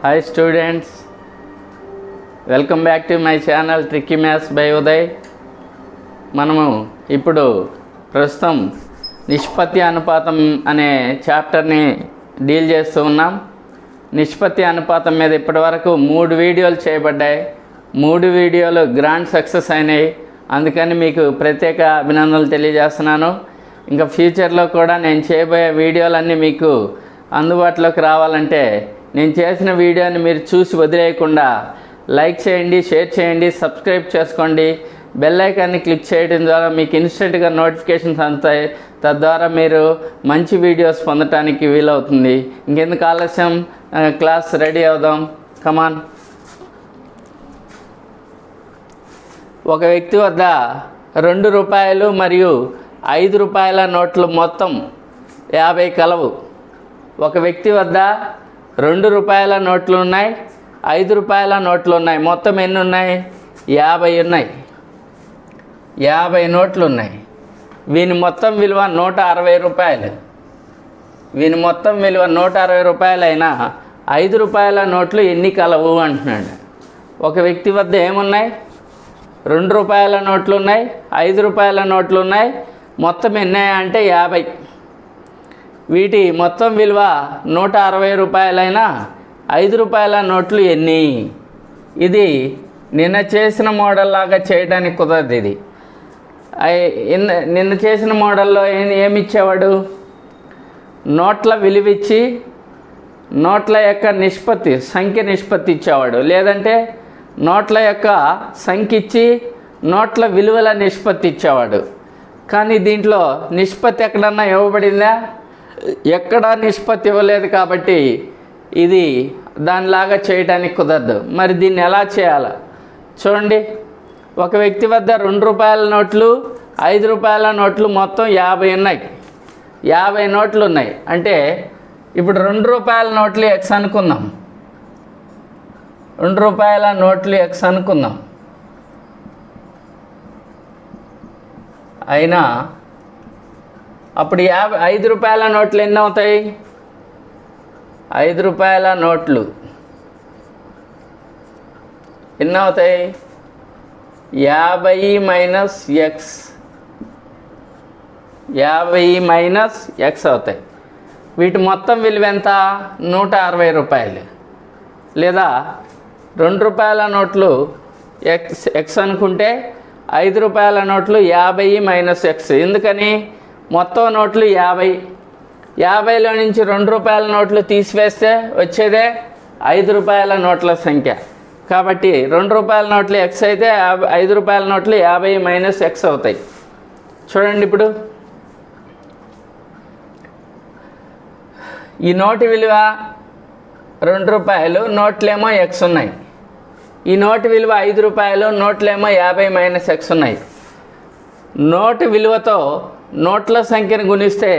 Hi students, welcome back to my channel Tricky Maths by Uday. మనము ఇప్పుడు ప్రస్తుతం నిష్పత్తి అనుపాతం అనే చాప్టర్ని డీల్ చేస్తూ ఉన్నాం. నిష్పత్తి అనుపాతం మీద ఇప్పటివరకు 3 వీడియోలు చేయబడ్డాయి. 3 వీడియోలు గ్రాండ్ సక్సెస్ అయినాయి. అందుకని మీకు ప్రత్యేక అభినందనలు తెలియజేస్తున్నాను. ఇంకా ఫ్యూచర్లో కూడా నేను చేయబోయే వీడియోలన్నీ మీకు అందుబాటులోకి రావాలంటే నేను చేసిన వీడియోని మీరు చూసి వదిలేయకుండా లైక్ చేయండి, షేర్ చేయండి, సబ్స్క్రైబ్ చేసుకోండి. బెల్ ఐకాన్ని క్లిక్ చేయడం ద్వారా మీకు ఇన్స్టెంట్గా నోటిఫికేషన్స్ అందుతాయి. తద్వారా మీరు మంచి వీడియోస్ పొందటానికి వీలవుతుంది. ఇంకెందుకు ఆలస్యం, క్లాస్ రెడీ అవుదాం. కమాన్. ఒక వ్యక్తి వద్ద ₹2 మరియు ₹5 నోట్లు మొత్తం 50 కలవు. ఒక వ్యక్తి వద్ద ₹2 నోట్లు ఉన్నాయి, ₹5 నోట్లు ఉన్నాయి. మొత్తం ఎన్ని ఉన్నాయి? 50 ఉన్నాయి. 50 నోట్లు ఉన్నాయి. వీని మొత్తం విలువ ₹160. వీని మొత్తం విలువ ₹160 అయినా ₹5 నోట్లు ఎన్ని కలవు అంటున్నాడు. ఒక వ్యక్తి వద్ద ఏమున్నాయి? ₹2 నోట్లు ఉన్నాయి, ₹5 నోట్లు ఉన్నాయి. మొత్తం ఎన్ని అంటే 50. వీటి మొత్తం విలువ ₹160 అయినా ₹5 నోట్లు ఎన్ని? ఇది నిన్న చేసిన మోడల్ లాగా చేయడానికి కుదరదు. ఇది నిన్న చేసిన మోడల్లో ఏమి ఇచ్చేవాడు? నోట్ల విలువ ఇచ్చి నోట్ల యొక్క సంఖ్య నిష్పత్తి ఇచ్చేవాడు. లేదంటే నోట్ల యొక్క సంఖ్య ఇచ్చి నోట్ల విలువల నిష్పత్తి ఇచ్చేవాడు. కానీ దీంట్లో నిష్పత్తి ఎక్కడన్నా ఇవ్వబడిందా? ఎక్కడా నిష్పత్తి ఇవ్వలేదు. కాబట్టి ఇది దానిలాగా చేయడానికి కుదరదు. మరి దీన్ని ఎలా చేయాలి చూడండి. ఒక వ్యక్తి వద్ద ₹2 నోట్లు, ₹5 నోట్లు మొత్తం 50 ఉన్నాయి. 50 నోట్లు ఉన్నాయి అంటే ఇప్పుడు ₹2 నోట్లు X అనుకుందాం. ₹2 నోట్లు X అనుకుందాం. అయినా అప్పుడు ₹5 నోట్లు ఎన్ని అవుతాయి? ₹5 నోట్లు ఎన్ని అవుతాయి? 50 మైనస్ X. 50 - X అవుతాయి. వీటి మొత్తం విలువ ఎంత? ₹160. లేదా ₹2 నోట్లు X అనుకుంటే ₹5 నోట్లు 50 - X. ఎందుకని? మొత్తం నోట్లు 50. 50లో నుంచి ₹2 నోట్లు తీసివేస్తే వచ్చేదే ₹5 నోట్ల సంఖ్య. కాబట్టి ₹2 నోట్లు X అయితే ₹5 నోట్లు 50 - X అవుతాయి. చూడండి ఇప్పుడు ఈ నోటు విలువ ₹2, నోట్లేమో X ఉన్నాయి. ఈ నోటు విలువ ₹5, నోట్లేమో 50 - X ఉన్నాయి. నోటు విలువతో నోట్ల సంఖ్యను గుణిస్తే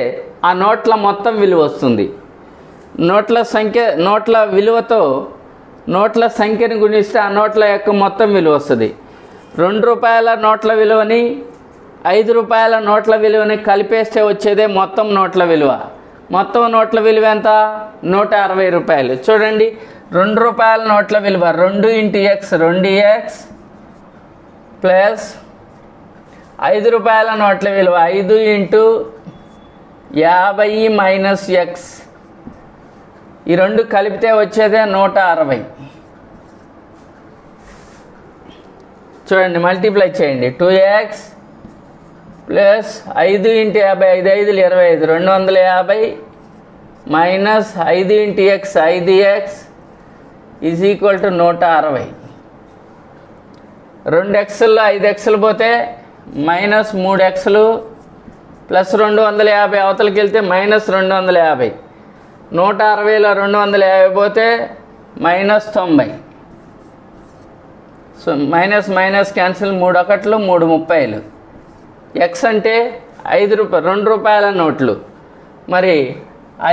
ఆ నోట్ల మొత్తం విలువ వస్తుంది. నోట్ల విలువతో నోట్ల సంఖ్యను గుణిస్తే ఆ నోట్ల యొక్క మొత్తం విలువ వస్తుంది. ₹2 నోట్ల విలువని ₹5 నోట్ల విలువని కలిపేస్తే వచ్చేదే మొత్తం నోట్ల విలువ. మొత్తం నోట్ల విలువ ఎంత? ₹160. చూడండి, ₹2 నోట్ల విలువ 2 × X 2X ప్లస్ ₹5 నోట్ల విలువ 5 × 50 - X. ఈ రెండు కలిపితే వచ్చేదే 160. చూడండి, మల్టిప్లై చేయండి. 2X plus 5 × 50 5 × 25 250 minus 5 × X 5X is equal to 160. 2Xల్లో 5Xలు పోతే మైనస్ 3Xలు ప్లస్ 250 అవతలకి వెళ్తే మైనస్ 250. 160లో 250 పోతే minus 90. So minus cancel. 3 1లు 3 30. X అంటే ₹2 నోట్లు. మరి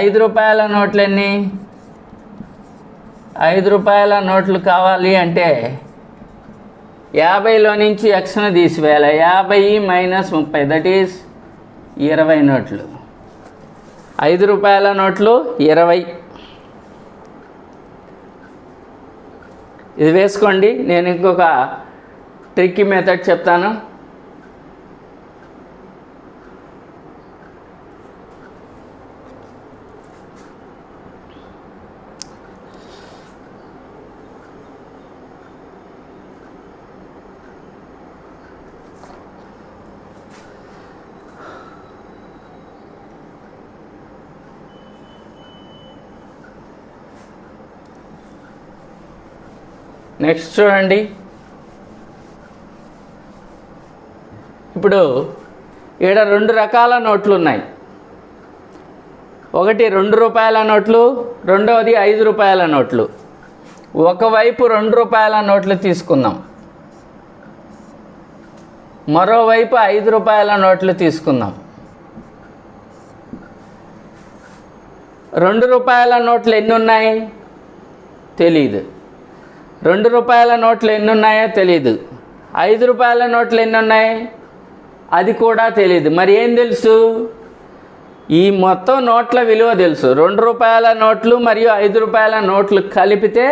₹5 నోట్లు ఎన్ని? ₹5 నోట్లు కావాలి అంటే 50లో నుంచి Xను తీసివేయాలి. 50 - 30 దట్ ఈస్ 20 నోట్లు. ₹5 నోట్లు 20. ఇది వేసుకోండి. నేను ఇంకొక ట్రిక్కీ మెథడ్ చెప్తాను. నెక్స్ట్ చూడండి. ఇప్పుడు ఈడ 2 రకాల నోట్లు ఉన్నాయి. ఒకటి 2 రూపాయల నోట్లు, రెండవది 5 రూపాయల నోట్లు. ఒకవైపు 2 రూపాయల నోట్లు తీసుకుందాం, మరోవైపు 5 రూపాయల నోట్లు తీసుకుందాం. 2 రూపాయల నోట్లు ఎన్ని ఉన్నాయి తెలీదు. 2 రూపాయల నోట్లు ఎన్ని ఉన్నాయో తెలీదు. 5 రూపాయల నోట్లు ఎన్ని ఉన్నాయి అది కూడా తెలీదు. మరి ఏం తెలుసు? ఈ మొత్తం నోట్ల విలువ తెలుసు. 2 రూపాయల నోట్లు మరియు 5 రూపాయల నోట్లు కలిపితే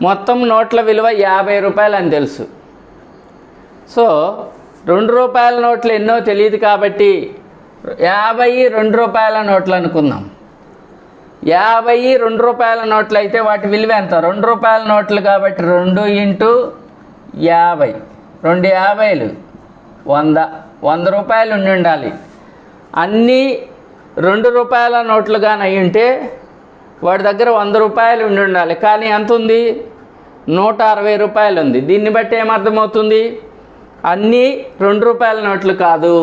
మొత్తం నోట్ల విలువ 50 రూపాయలు అని తెలుసు. సో 2 రూపాయల నోట్లు ఎన్నో తెలియదు కాబట్టి 50 2 రూపాయల నోట్లు అనుకుందాం. 50 2 రూపాయల నోట్లు అయితే వాటి విలువ ఎంత? 2 రూపాయల నోట్లు కాబట్టి 2 × 50, 2 50లు 100, 100 రూపాయలు ఉండి ఉండాలి. అన్నీ 2 రూపాయల నోట్లుగానే అయి ఉంటే వాడి దగ్గర 100 రూపాయలు ఉండి ఉండాలి. కానీ ఎంత ఉంది? 160 రూపాయలు ఉంది. దీన్ని బట్టి ఏమర్థమవుతుంది? అన్నీ 2 రూపాయల నోట్లు కాదు,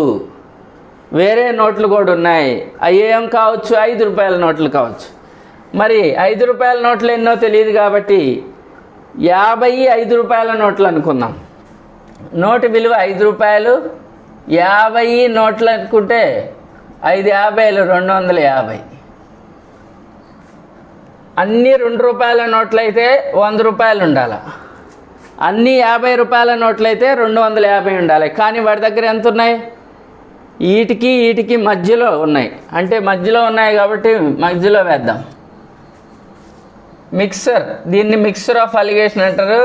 వేరే నోట్లు కూడా ఉన్నాయి. అవి ఏం కావచ్చు? 5 రూపాయల నోట్లు కావచ్చు. మరి 5 రూపాయల నోట్లు ఎన్నో తెలియదు కాబట్టి 50 5 రూపాయల నోట్లు అనుకుందాం. నోటు విలువ 5 రూపాయలు, 50 నోట్లు అనుకుంటే 5 50లు 250. అన్నీ 2 రూపాయల నోట్లు అయితే 100 రూపాయలు ఉండాలి. అన్నీ 50 రూపాయల నోట్లు అయితే 250 ఉండాలి. కానీ వాడి దగ్గర ఎంత ఉన్నాయి? వీటికి మధ్యలో ఉన్నాయి. అంటే మధ్యలో ఉన్నాయి కాబట్టి మధ్యలో వేద్దాం. మిక్సర్, దీన్ని మిక్సర్ ఆఫ్ అలిగేషన్ అంటారు.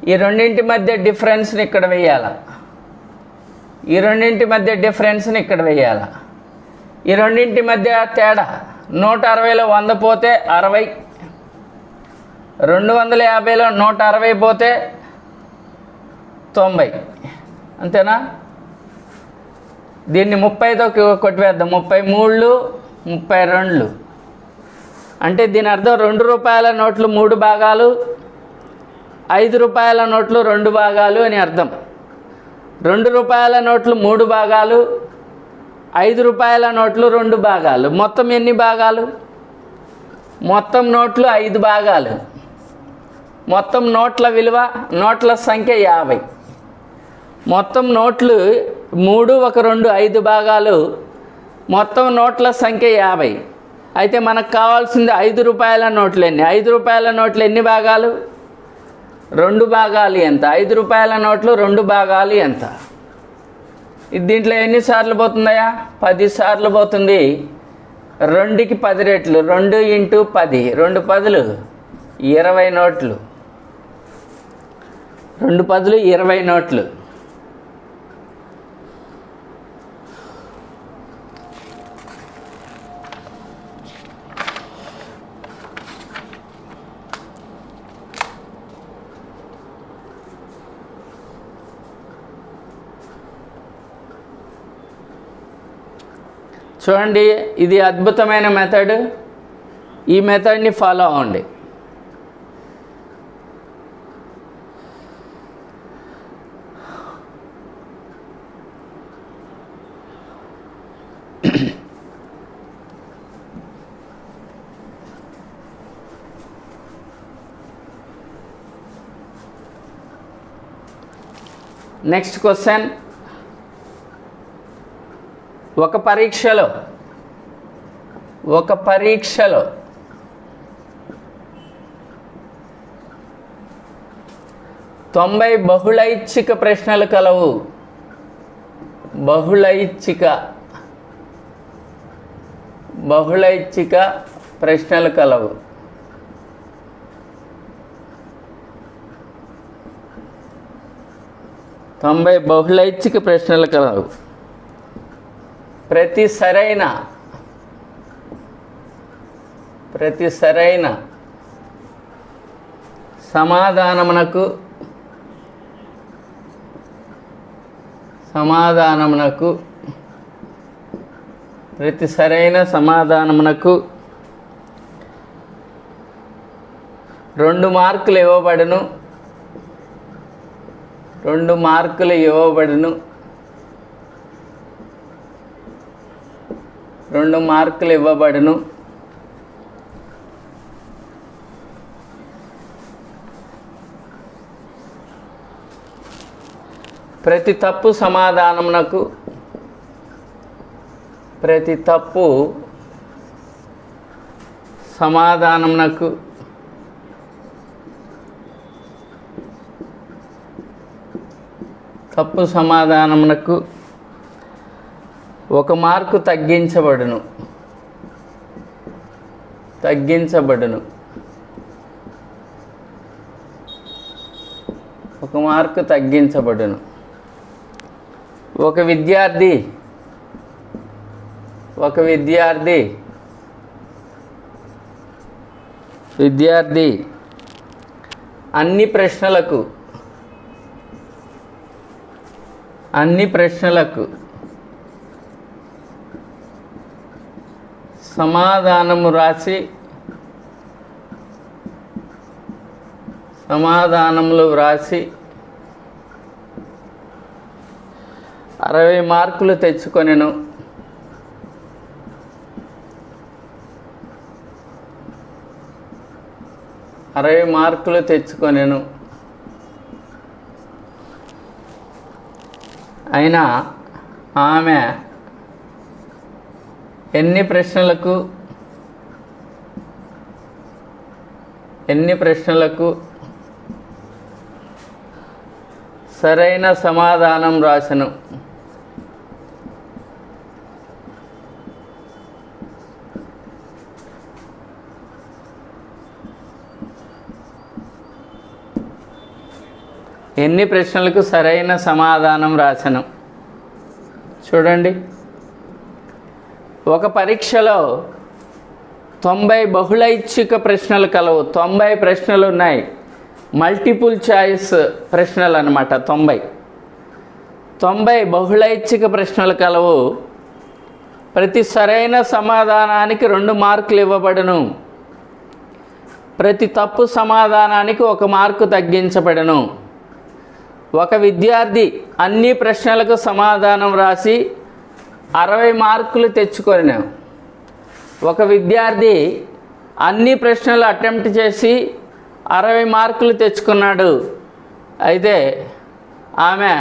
ఈ రెండింటి మధ్య డిఫరెన్స్ని ఇక్కడ వేయాలి. ఈ రెండింటి మధ్య డిఫరెన్స్ని ఇక్కడ వేయాలి. ఈ రెండింటి మధ్య తేడా 160లో 100 పోతే 60, 250లో 160 పోతే 90. అంతేనా? దీన్ని 30తో కొట్టివేద్దాం. 33, 32. అంటే దీని అర్థం 2 రూపాయల నోట్లు 3 భాగాలు, 5 రూపాయల నోట్లు 2 భాగాలు అని అర్థం. 2 రూపాయల నోట్లు 3 భాగాలు, 5 రూపాయల నోట్లు 2 భాగాలు. మొత్తం ఎన్ని భాగాలు? మొత్తం నోట్లు 5 భాగాలు. మొత్తం నోట్ల విలువ, నోట్ల సంఖ్య 50. మొత్తం నోట్లు 3 1 2 5 భాగాలు. మొత్తం నోట్ల సంఖ్య 50. అయితే మనకు కావాల్సింది 5 రూపాయల నోట్లు ఎన్ని? 5 రూపాయల నోట్లు ఎన్ని భాగాలు? 2 భాగాలు ఎంత? 5 రూపాయల నోట్లు 2 భాగాలు ఎంత? ఇది దీంట్లో ఎన్నిసార్లు పోతుందయా? 10 సార్లు పోతుంది. 2కి 10 రెట్లు, 2 × 10, 2 10లు 20 నోట్లు, 2 10లు 20 నోట్లు. చూడండి, ఇది అద్భుతమైన మెథడ్. ఈ మెథడ్ని ఫాలో అవ్వండి. Next question. ఒక పరీక్షలో 90 బహుళైచ్ఛిక ప్రశ్నలు కలవు. బహుళైచ్ఛిక ప్రశ్నలు కలవు. 90 బహుళైచ్ఛిక ప్రశ్నలు కలవు. ప్రతి సరైన సమాధానమునకు ప్రతి సరైన సమాధానమునకు 2 మార్కులు ఇవ్వబడును. 2 మార్కులు ఇవ్వబడును. 2 మార్కులు ఇవ్వబడును. ప్రతి తప్పు సమాధానమునకు తప్పు సమాధానమునకు 1 మార్కు తగ్గించబడును. 1 మార్కు తగ్గించబడును. ఒక విద్యార్థి అన్ని ప్రశ్నలకు సమాధానములు వ్రాసి 60 మార్కులు తెచ్చుకొనెను. అయినా ఆమె ఎన్ని ప్రశ్నలకు సరైన సమాధానం రాసెను. ఎన్ని ప్రశ్నలకు సరైన సమాధానం రాసెను. చూడండి, ఒక పరీక్షలో 90 బహుళైచ్ఛిక ప్రశ్నలు కలవు. 90 ప్రశ్నలు ఉన్నాయి. మల్టిపుల్ చాయిస్ ప్రశ్నలు అన్నమాట. 90 బహుళైచ్ఛిక ప్రశ్నలు కలవు. ప్రతి సరైన సమాధానానికి 2 మార్కులు ఇవ్వబడును. ప్రతి తప్పు సమాధానానికి 1 మార్కు తగ్గించబడును. ఒక విద్యార్థి అన్ని ప్రశ్నలకు సమాధానం రాసి 60 మార్కులు తెచ్చుకొనెను. ఒక విద్యార్థి అన్ని ప్రశ్నలు అటెంప్ట్ చేసి 60 మార్కులు తెచ్చుకున్నాడు. అయితే ఆమె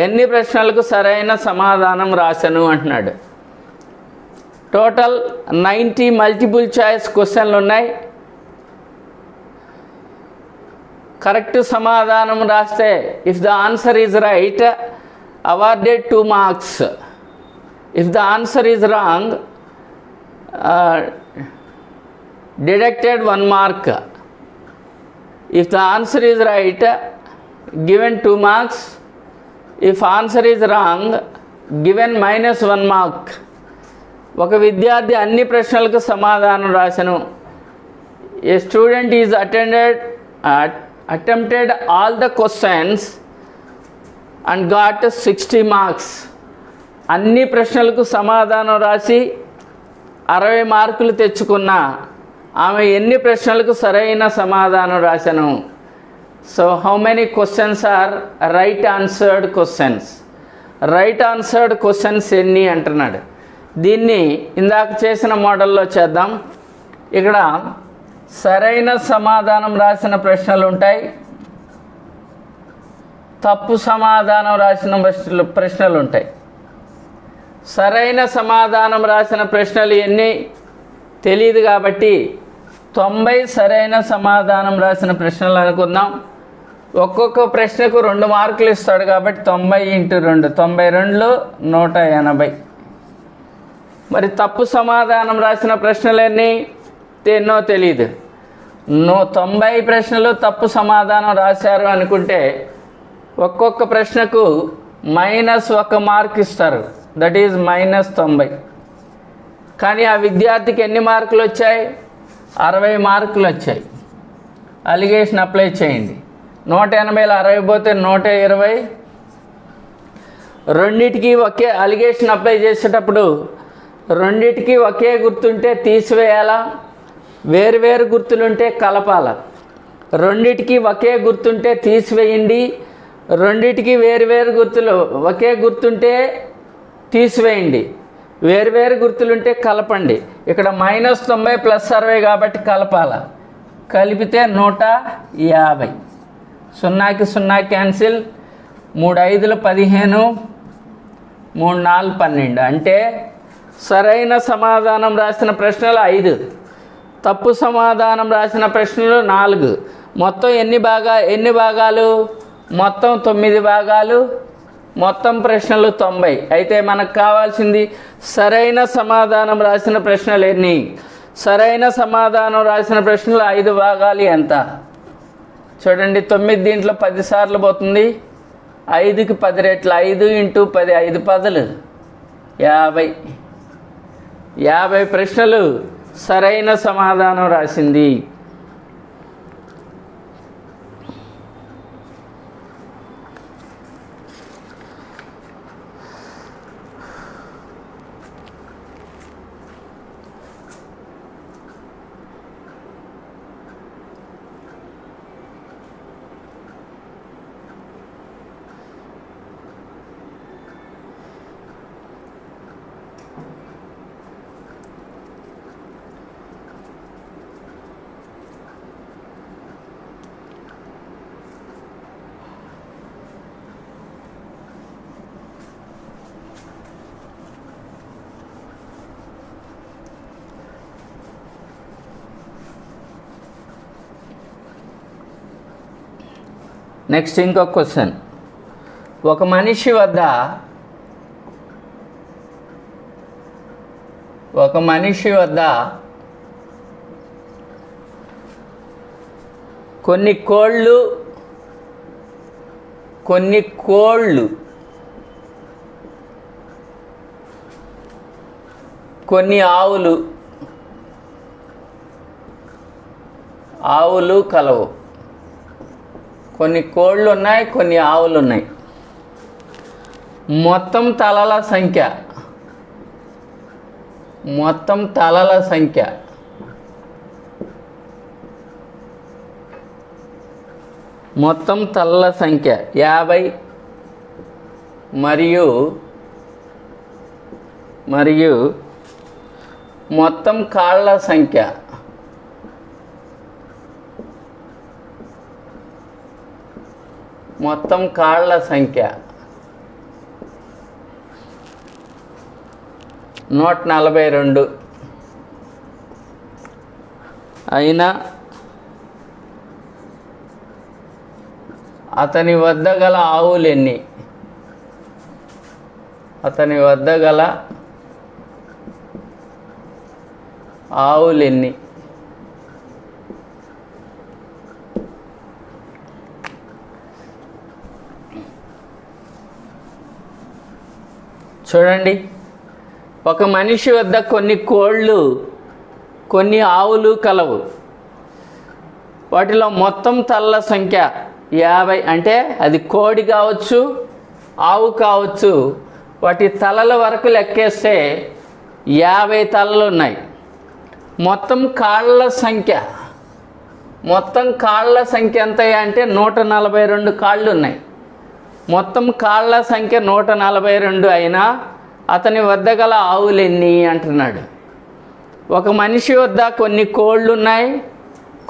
ఎన్ని ప్రశ్నలకు సరైన సమాధానం రాసెను అంటున్నాడు. టోటల్ 90 మల్టిపుల్ చాయిస్ క్వశ్చన్లు ఉన్నాయి. కరెక్ట్ సమాధానం రాస్తే if the answer is right awarded 2 marks. If the answer is wrong, deducted 1 mark. If the answer is right, given 2 marks. If answer is wrong, given -1 mark. ఒక విద్యార్థి అన్ని ప్రశ్నలకు సమాధానం రాసెను. A student is attempted all the questions and got 60 marks. అన్ని ప్రశ్నలకు సమాధానం రాసి 60 మార్కులు తెచ్చుకున్న ఆమె ఎన్ని ప్రశ్నలకు సరైన సమాధానం రాసెను? So how many questions are right answered questions? Right answered questions ఎన్ని అంటున్నాడు. దీన్ని ఇందాక చేసిన మోడల్లో చేద్దాం. ఇక్కడ సరైన సమాధానం రాసిన ప్రశ్నలు ఉంటాయి, తప్పు సమాధానం రాసిన ప్రశ్నలు ఉంటాయి. సరైన సమాధానం రాసిన ప్రశ్నలు ఎన్ని తెలియదు కాబట్టి 90 సరైన సమాధానం రాసిన ప్రశ్నలు అనుకుందాం. ఒక్కొక్క ప్రశ్నకు 2 మార్కులు ఇస్తాడు కాబట్టి 90 × 2 92 180. మరి తప్పు సమాధానం రాసిన ప్రశ్నలు ఎన్నో తెలియదు. 90 ప్రశ్నలు తప్పు సమాధానం రాశారు అనుకుంటే ఒక్కొక్క ప్రశ్నకు -1 మార్క్ ఇస్తారు, దట్ ఈజ్ -90. కానీ ఆ విద్యార్థికి ఎన్ని మార్కులు వచ్చాయి? 60 మార్కులు వచ్చాయి. అలిగేషన్ అప్లై చేయండి. 180లో 60 పోతే 120. రెండిటికి ఒకే అలిగేషన్ అప్లై చేసేటప్పుడు రెండిటికి ఒకే గుర్తుంటే తీసివేయాలా, వేరువేరు గుర్తులుంటే కలపాల. రెండిటికి ఒకే గుర్తుంటే తీసివేయండి, రెండిటికి వేరువేరు గుర్తులు ఒకే గుర్తుంటే తీసివేయండి, వేరువేరు గుర్తులుంటే కలపండి. ఇక్కడ -90 + 60 కాబట్టి కలపాల. కలిపితే 150. 0కి 0 క్యాన్సిల్. 3 5లు 15, 3 4 12. అంటే సరైన సమాధానం రాసిన ప్రశ్నలు 5, తప్పు సమాధానం రాసిన ప్రశ్నలు 4. మొత్తం ఎన్ని భాగాలు? మొత్తం 9 భాగాలు. మొత్తం ప్రశ్నలు 90. అయితే మనకు కావాల్సింది సరైన సమాధానం రాసిన ప్రశ్నలు ఎన్ని? సరైన సమాధానం రాసిన ప్రశ్నలు 5 భాగాలు ఎంత? చూడండి, 9 దీంట్లో 10 సార్లు పోతుంది. 5కి 10 రెట్లు. 5 × 10, 5 10లు 50. 50 ప్రశ్నలు సరైన సమాధానం రాసింది. నెక్స్ట్ ఇంకొక క్వశ్చన్. ఒక మనిషి వద్ద కొన్ని కోళ్ళు, కొన్ని ఆవులు కలవు. కొన్ని కోళ్ళు ఉన్నాయి, కొన్ని ఆవులు ఉన్నాయి. మొత్తం తలల సంఖ్య మొత్తం తలల సంఖ్య 50 మరియు మొత్తం కాళ్ళ సంఖ్య 142 అయినా అతని వద్ద గల ఆవులు ఎన్ని? చూడండి, ఒక మనిషి వద్ద కొన్ని కోళ్ళు, కొన్ని ఆవులు కలవు. వాటిలో మొత్తం తలల సంఖ్య 50. అంటే అది కోడి కావచ్చు, ఆవు కావచ్చు. వాటి తలల వరకు లెక్కేస్తే 50 తలలు ఉన్నాయి. మొత్తం కాళ్ళ సంఖ్య ఎంత అంటే 142 కాళ్ళు ఉన్నాయి. మొత్తం కాళ్ళ సంఖ్య 142 అయినా అతని వద్ద గల ఆవులు ఎన్ని అంటున్నాడు. ఒక మనిషి వద్ద కొన్ని కోళ్ళు ఉన్నాయి,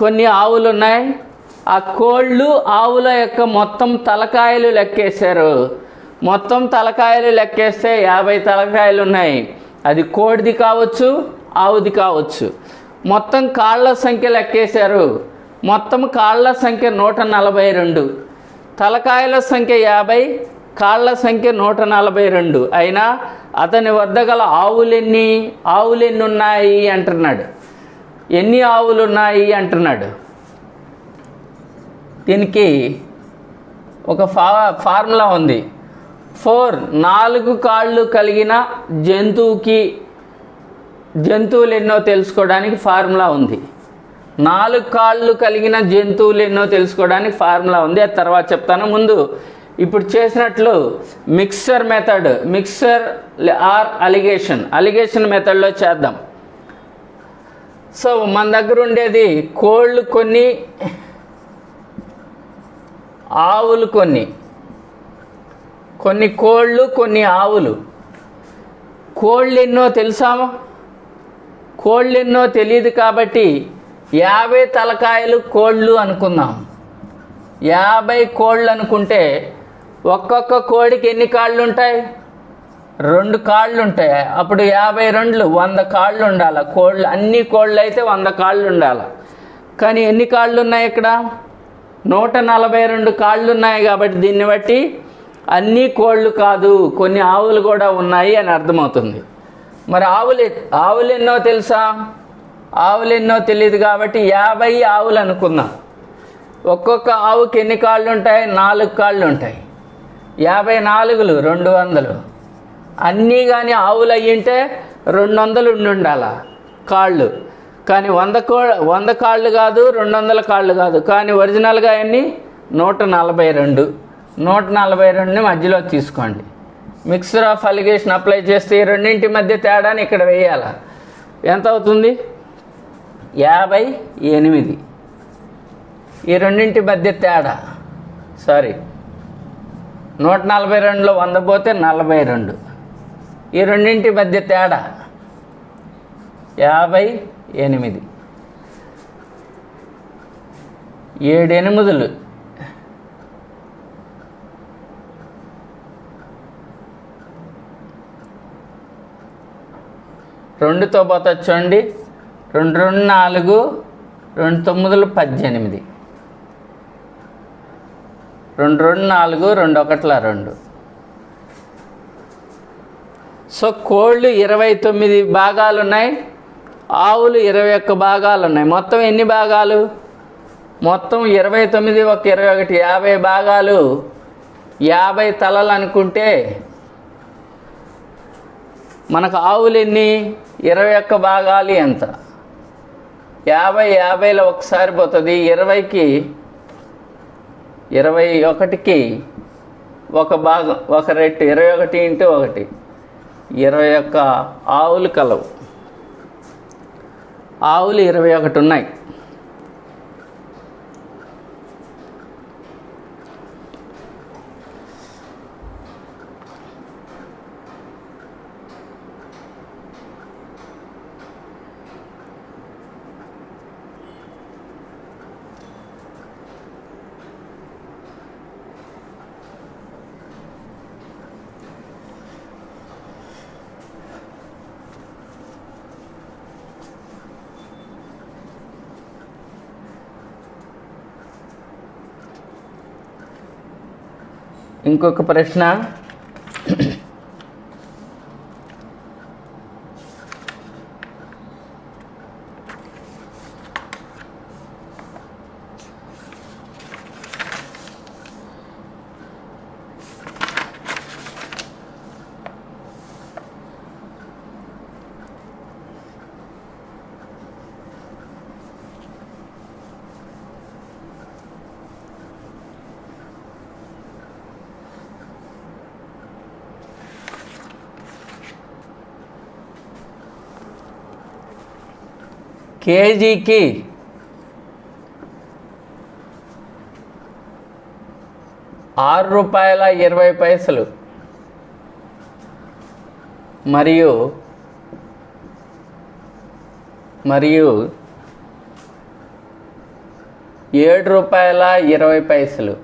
కొన్ని ఆవులు ఉన్నాయి. ఆ కోళ్ళు ఆవుల యొక్క మొత్తం తలకాయలు లెక్కేశారు. మొత్తం తలకాయలు లెక్కేస్తే 50 తలకాయలు ఉన్నాయి. అది కోడిది కావచ్చు, ఆవుది కావచ్చు. మొత్తం కాళ్ళ సంఖ్య లెక్కేశారు. మొత్తం కాళ్ళ సంఖ్య 142, తలకాయల సంఖ్య 50, కాళ్ళ సంఖ్య 142 అయినా అతని వద్ద గల ఆవులు ఎన్ని ఉన్నాయి అంటున్నాడు. ఎన్ని ఆవులు ఉన్నాయి అంటున్నాడు. దీనికి ఒక ఫార్ములా ఉంది. 4 కాళ్ళు కలిగిన జంతువులు ఎన్నో తెలుసుకోవడానికి ఫార్ములా ఉంది. 4 కాళ్ళు కలిగిన జంతువులు ఎన్నో తెలుసుకోవడానికి ఫార్ములా ఉంది. అది తర్వాత చెప్తాను. ముందు ఇప్పుడు చేసినట్లు మిక్సర్ ఆర్ అలిగేషన్ మెథడ్లో చేద్దాం. సో మన దగ్గర ఉండేది కోళ్ళు కొన్ని, ఆవులు కొన్ని కోళ్ళు కొన్ని ఆవులు. కోళ్ళు ఎన్నో తెలుసా? కోళ్ళు ఎన్నో తెలియదు కాబట్టి 50 తలకాయలు కోళ్ళు అనుకుందాం. 50 కోళ్ళు అనుకుంటే ఒక్కొక్క కోడికి ఎన్ని కాళ్ళు ఉంటాయి? 2 కాళ్ళు ఉంటాయి. అప్పుడు 52 100 కాళ్ళు ఉండాలి. కోళ్ళు అన్ని కోళ్ళు అయితే 100 కాళ్ళు ఉండాలి. కానీ ఎన్ని కాళ్ళు ఉన్నాయి ఇక్కడ? 142 కాళ్ళు ఉన్నాయి. కాబట్టి దీన్ని బట్టి అన్ని కోళ్ళు కాదు, కొన్ని ఆవులు కూడా ఉన్నాయి అని అర్థమవుతుంది. మరి ఆవులు ఎన్నో తెలుసా? ఆవులు ఎన్నో తెలియదు కాబట్టి 50 ఆవులు అనుకుందాం. ఒక్కొక్క ఆవుకి ఎన్ని కాళ్ళు ఉంటాయి? 4 కాళ్ళు ఉంటాయి. 54 200. అన్నీ కానీ ఆవులు అయ్యింటే 200 ఉండాల కాళ్ళు. కానీ 100 కాళ్ళు కాదు, 200 కాళ్ళు కాదు. కానీ ఒరిజినల్గా అన్నీ 142. 142ని మధ్యలో తీసుకోండి. మిక్సర్ ఆఫ్ అలిగేషన్ అప్లై చేస్తే ఈ రెండింటి మధ్య తేడాని ఇక్కడ వేయాలి. ఎంత అవుతుంది? 58. ఈ రెండింటి మధ్య తేడా 142లో 100 పోతే 42. ఈ రెండింటి మధ్య తేడా 58. 7 8 2తో పోతే చూడండి. 2 2 4 2 9 18. 2 2 4 2 1 2. సో కోళ్ళు 29 భాగాలు ఉన్నాయి, ఆవులు 21 భాగాలు ఉన్నాయి. మొత్తం ఎన్ని భాగాలు? మొత్తం 29 1 21 50 భాగాలు. 50 తలలు అనుకుంటే మనకు ఆవులు ఎన్ని? 21 భాగాలు ఎంత? 50లో ఒకసారి పోతుంది. 21కి ఒక భాగం, ఒక రెట్టు. 21 × 1 21 ఆవులు కలవు. ఆవులు 21 ఉన్నాయి. ఇంకొక ప్రశ్న. కేజీకి ₹6.20 మరియు ₹7.20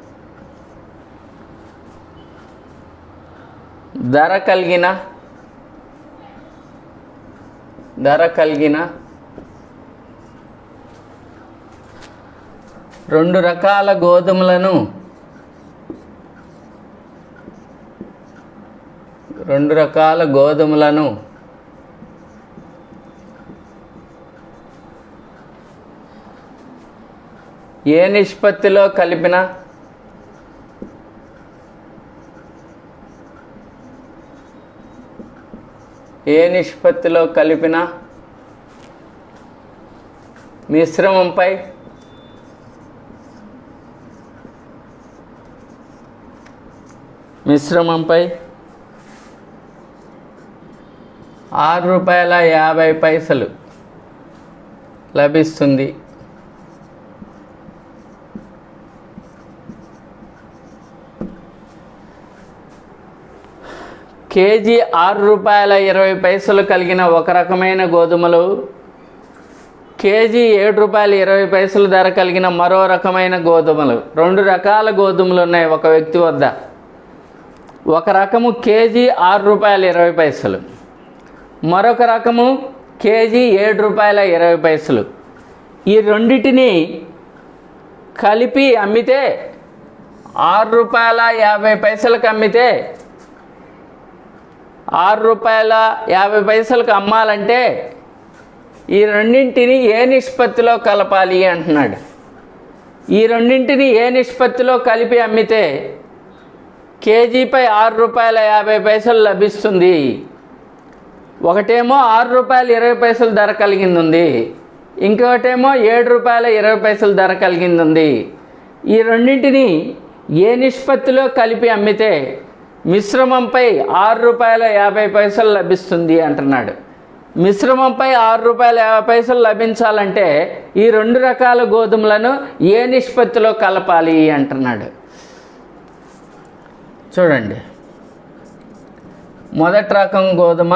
ధర కలిగిన 2 రకాల గోధుమలను ఏ నిష్పత్తిలో కలిపిన ఏ నిష్పత్తిలో కలిపిన మిశ్రమంపై ₹6.50 లభిస్తుంది. కేజీ ₹6.20 కలిగిన ఒక రకమైన గోధుమలు, కేజీ ₹7.20 ధర కలిగిన మరో రకమైన గోధుమలు. 2 రకాల గోధుమలు ఉన్నాయి ఒక వ్యక్తి వద్ద. ఒక రకము కేజీ ₹6.20, మరొక రకము కేజీ ₹7.20. ఈ రెండిటిని కలిపి అమ్మితే ₹6.50 అమ్మితే ₹6.50 అమ్మాలంటే ఈ రెండింటిని ఏ నిష్పత్తిలో కలపాలి అంటున్నాడు. ఈ రెండింటిని ఏ నిష్పత్తిలో కలిపి అమ్మితే కేజీపై ₹6.50 లభిస్తుంది. ఒకటేమో ₹6.20 ధర కలిగింది ఉంది, ఇంకొకటేమో ₹7.20 ధర కలిగింది ఉంది. ఈ రెండింటిని ఏ నిష్పత్తిలో కలిపి అమ్మితే మిశ్రమంపై ₹6.50 లభిస్తుంది అంటున్నాడు. మిశ్రమంపై ₹6.50 లభించాలంటే ఈ 2 రకాల గోధుమలను ఏ నిష్పత్తిలో కలపాలి అంటున్నాడు. చూడండి, మొదటి రకం గోధుమ,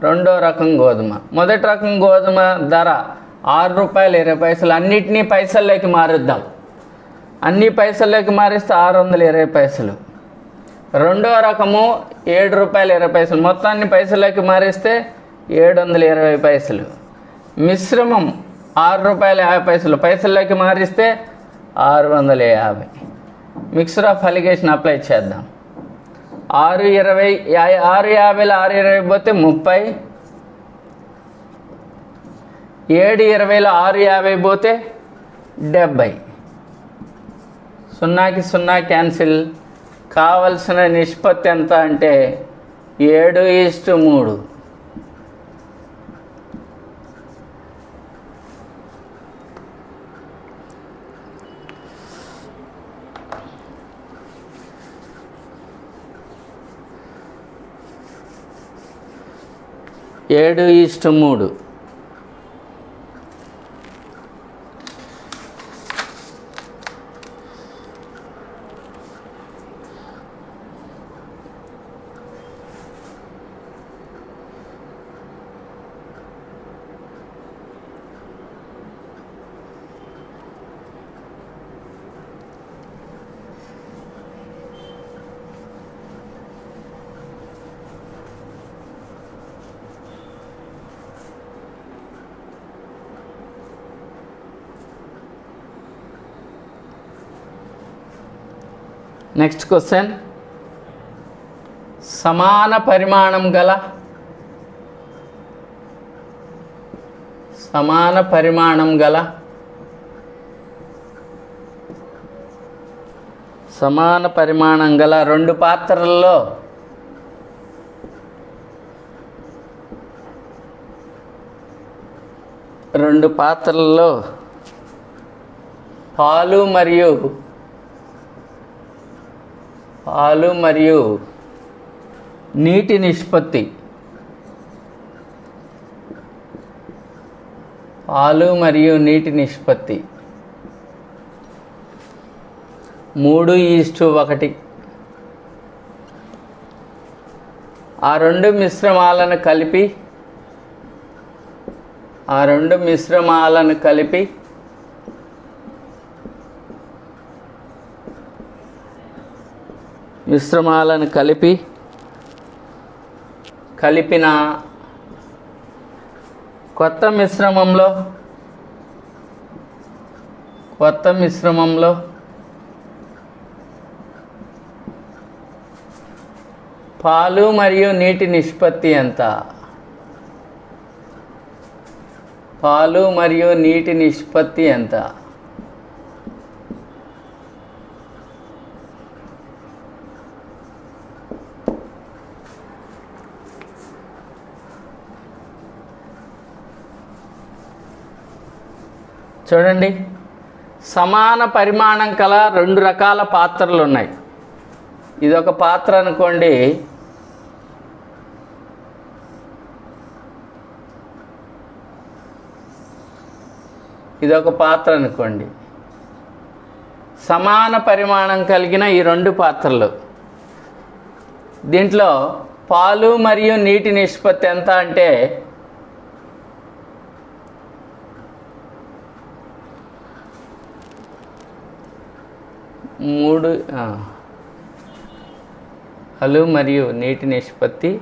రెండో రకం గోధుమ. మొదటి రకం గోధుమ ధర ₹6.20. అన్నిటినీ పైసల్లోకి మారుద్దాం. అన్ని పైసల్లోకి మారిస్తే ₹620. రెండో రకము ₹7.20. మొత్తాన్ని పైసల్లోకి మారిస్తే ₹720. మిశ్రమం ₹6.50. పైసల్లోకి మారిస్తే 650. మిక్సర్ ఆఫ్ అలిగేషన్ అప్లై చేద్దాం. 650 620 పోతే 30, 720 650 పోతే 70. 0కి 0 క్యాన్సిల్. కావలసిన నిష్పత్తి ఎంత అంటే 7:3. నెక్స్ట్ క్వశ్చన్, సమాన పరిమాణం గల 2 పాత్రల్లో పాలు మరియు నీటి నిష్పత్తి 3:1. ఆ రెండు మిశ్రమాలను కలిపి కలిపిన కొత్త మిశ్రమంలో పాలు మరియు నీటి నిష్పత్తి ఎంత? చూడండి, సమాన పరిమాణం కల 2 రకాల పాత్రలు ఉన్నాయి. ఇదొక పాత్ర అనుకోండి, ఇదొక పాత్ర అనుకోండి. సమాన పరిమాణం కలిగిన ఈ 2 పాత్రలు, దీంట్లో పాలు మరియు నీటి నిష్పత్తి ఎంత అంటే 3 పాలు మరియు నీటి నిష్పత్తి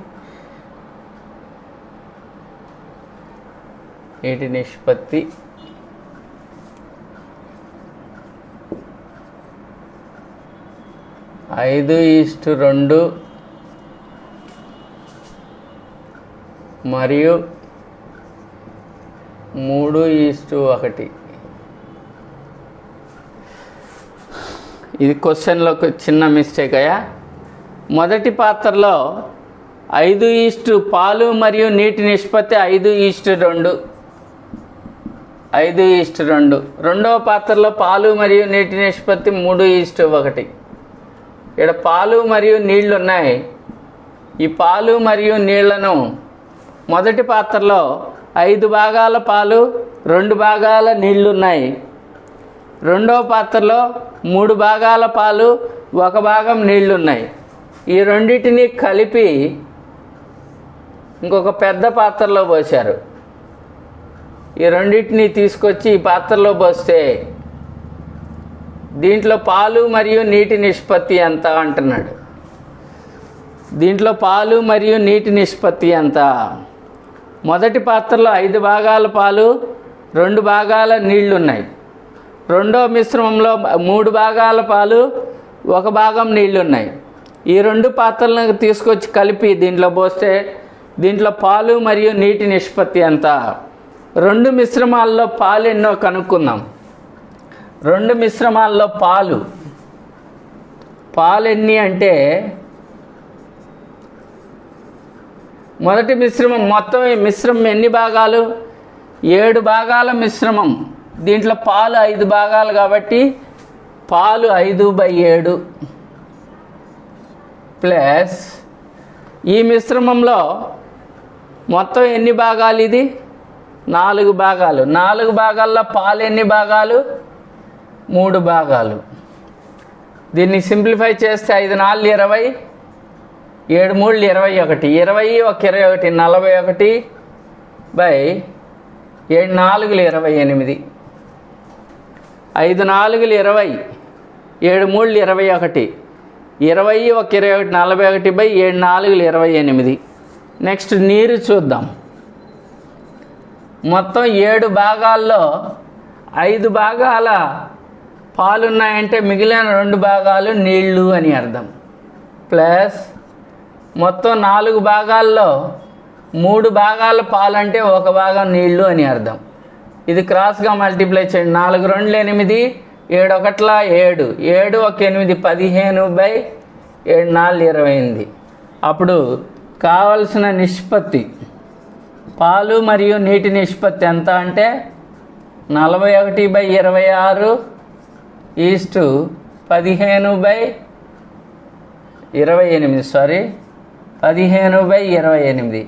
5:2 మరియు 3:1. ఇది క్వశ్చన్లో ఒక చిన్న మిస్టేక్ అయ్యా. మొదటి పాత్రలో 5 పాలు మరియు నీటి నిష్పత్తి 5:2. రెండవ పాత్రలో పాలు మరియు నీటి నిష్పత్తి 3:1. ఇక్కడ పాలు మరియు నీళ్లు ఉన్నాయి. ఈ పాలు మరియు నీళ్లను మొదటి పాత్రలో 5 భాగాల పాలు 2 భాగాల నీళ్లు ఉన్నాయి. రెండవ పాత్రలో 3 భాగాల పాలు 1 భాగం నీళ్లు ఉన్నాయి. ఈ రెండింటిని కలిపి ఇంకొక పెద్ద పాత్రలో పోశారు. ఈ రెండింటిని తీసుకొచ్చి ఈ పాత్రలో పోస్తే దీంట్లో పాలు మరియు నీటి నిష్పత్తి ఎంత అంటున్నాడు. దీంట్లో పాలు మరియు నీటి నిష్పత్తి ఎంత? మొదటి పాత్రలో 5 భాగాల పాలు 2 భాగాల నీళ్లు ఉన్నాయి. రెండో మిశ్రమంలో 3 భాగాల పాలు 1 భాగం నీళ్లు ఉన్నాయి. ఈ 2 పాత్రలను తీసుకొచ్చి కలిపి దీంట్లో పోస్తే దీంట్లో పాలు మరియు నీటి నిష్పత్తి ఎంత? 2 మిశ్రమాల్లో పాలు ఎన్నో కనుక్కుందాం. 2 మిశ్రమాల్లో పాలు ఎన్ని అంటే, మొదటి మిశ్రమం మొత్తం మిశ్రమం ఎన్ని భాగాలు? 7 భాగాల మిశ్రమం. దీంట్లో పాలు 5 భాగాలు కాబట్టి పాలు 5/7 ప్లస్ ఈ మిశ్రమంలో మొత్తం ఎన్ని భాగాలు? ఇది 4 భాగాలు. 4 భాగాల్లో పాలు ఎన్ని భాగాలు? 3 భాగాలు. దీన్ని సింప్లిఫై చేస్తే 5 × 4 = 20, 7 × 3 = 21, 20 × 1 = 21, 41/7 × 4 = 28. 5 × 4 = 20, 7 × 3 = 21, 20 × 1 = 21, 41/7 × 4 = 28. నెక్స్ట్ నీరు చూద్దాం. మొత్తం 7 భాగాల్లో 5 భాగాల పాలున్నాయంటే మిగిలిన 2 భాగాలు నీళ్ళు అని అర్థం. ప్లస్ మొత్తం 4 భాగాల్లో 3 భాగాల పాలంటే 1 భాగం నీళ్ళు అని అర్థం. ఇది క్రాస్గా మల్టిప్లై చేయండి. 4 × 2 = 8, 7 × 1 = 7, 7 × 1 = 15/7 × 4 = 28. అప్పుడు కావలసిన నిష్పత్తి పాలు మరియు నీటి నిష్పత్తి ఎంత అంటే 41/26 15/28.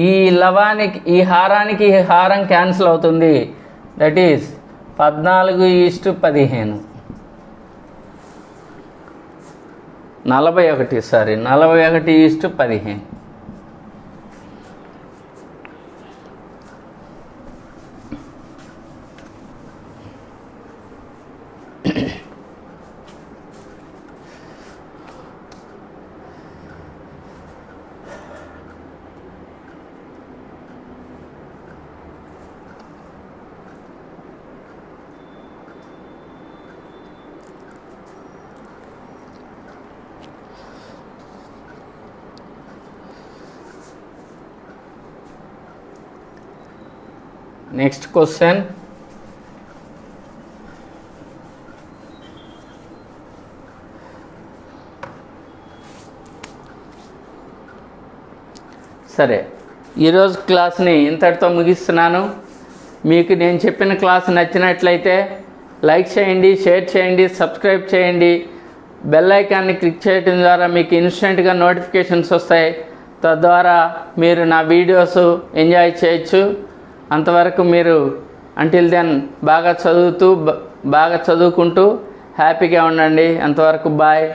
ఈ లవానికి ఈ హారానికి ఈ హారం క్యాన్సిల్ అవుతుంది. That is 14:15. 41:15. Next question. సరే, ఈరోజు క్లాస్ని ఇంతటితో ముగిస్తున్నాను. మీకు నేను చెప్పిన క్లాస్ నచ్చినట్లయితే లైక్ చేయండి, షేర్ చేయండి, సబ్స్క్రైబ్ చేయండి. బెల్ ఐకాన్ని క్లిక్ చేయడం ద్వారా మీకు ఇన్స్టెంట్గా నోటిఫికేషన్స్ వస్తాయి. తద్వారా మీరు నా వీడియోస్ ఎంజాయ్ చేయొచ్చు. అంతవరకు మీరు అంటిల్ దెన్ బాగా చదువుకుంటూ హ్యాపీగా ఉండండి. అంతవరకు బాయ్.